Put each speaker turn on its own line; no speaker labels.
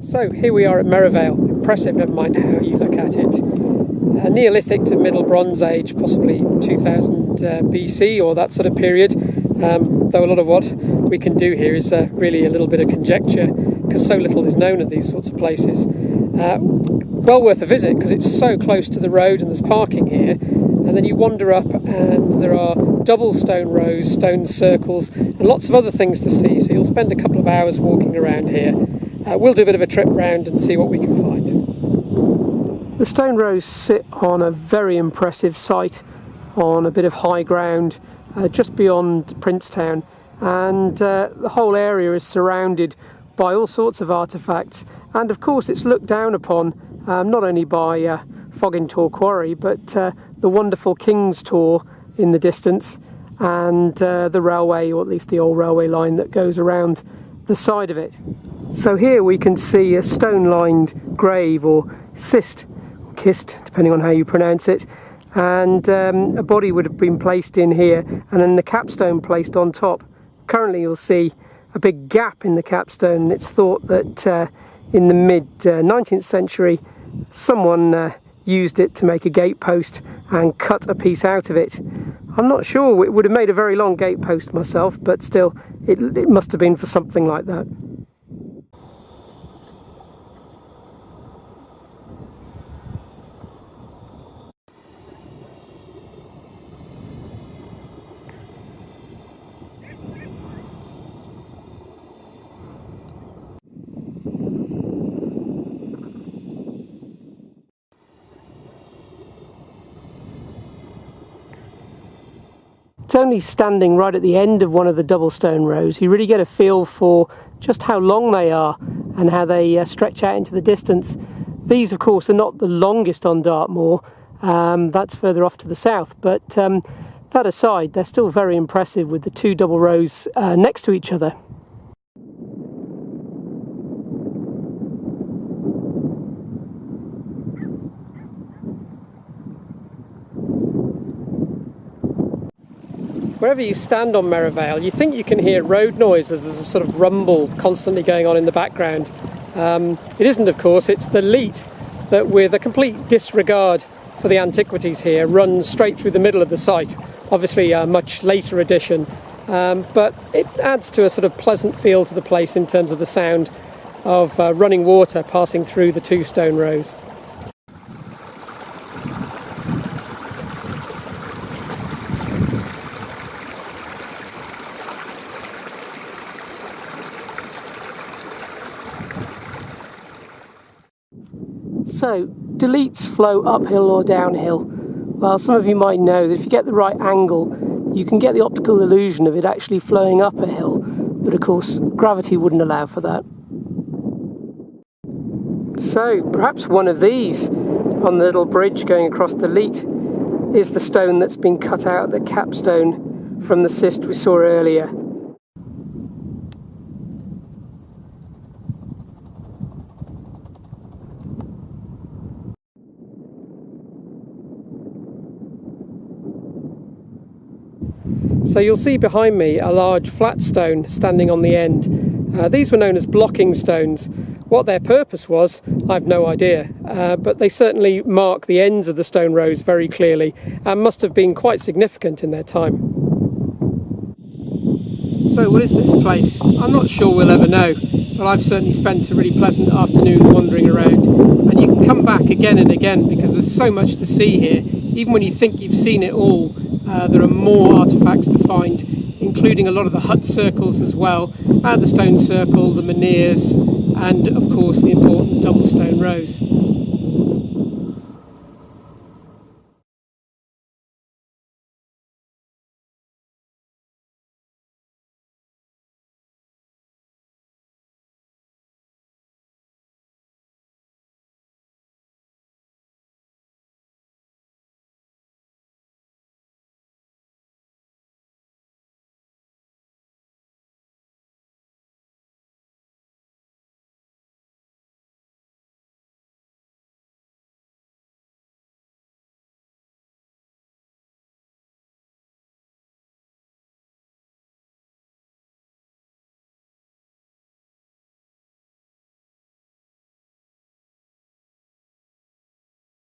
So here we are at Merrivale. Impressive, never mind how you look at it. Neolithic to Middle Bronze Age, possibly 2000 BC or that sort of period. Though a lot of what we can do here is really a little bit of conjecture, because so little is known of these sorts of places. Well worth a visit because it's so close to the road and there's parking here. And then you wander up and there are double stone rows, stone circles, and lots of other things to see. So you'll spend a couple of hours walking around here. We'll do a bit of a trip round and see what we can find. The stone rows sit on a very impressive site on a bit of high ground just beyond Princetown, and the whole area is surrounded by all sorts of artefacts, and of course it's looked down upon not only by Fogintor Quarry but the wonderful King's Tor in the distance, and the railway, or at least the old railway line that goes around the side of it. So here we can see a stone-lined grave, or kist, depending on how you pronounce it, and a body would have been placed in here and then the capstone placed on top. Currently you'll see a big gap in the capstone, and it's thought that in the mid-19th century someone used it to make a gatepost and cut a piece out of it. I'm not sure, it would have made a very long gatepost myself, but still it must have been for something like that. It's only standing right at the end of one of the double stone rows you really get a feel for just how long they are and how they stretch out into the distance. These of course are not the longest on Dartmoor, that's further off to the south, but that aside, they're still very impressive with the two double rows next to each other. Wherever you stand on Merrivale, you think you can hear road noise as there's a sort of rumble constantly going on in the background. It isn't, of course, it's the Leat that, with a complete disregard for the antiquities here, runs straight through the middle of the site. Obviously a much later addition, but it adds to a sort of pleasant feel to the place in terms of the sound of running water passing through the two stone rows. So, do leats flow uphill or downhill? Well, some of you might know that if you get the right angle, you can get the optical illusion of it actually flowing up a hill, but of course gravity wouldn't allow for that. So, perhaps one of these on the little bridge going across the Leat is the stone that's been cut out of the capstone from the cist we saw earlier. So you'll see behind me a large flat stone standing on the end. These were known as blocking stones. What their purpose was, I've no idea, but they certainly mark the ends of the stone rows very clearly and must have been quite significant in their time. So what is this place? I'm not sure we'll ever know, but I've certainly spent a really pleasant afternoon wandering around, and you can come back again and again because there's so much to see here. Even when you think you've seen it all, there are more artefacts to find, including a lot of the hut circles as well, and the stone circle, the menhirs, and of course the important double stone rows.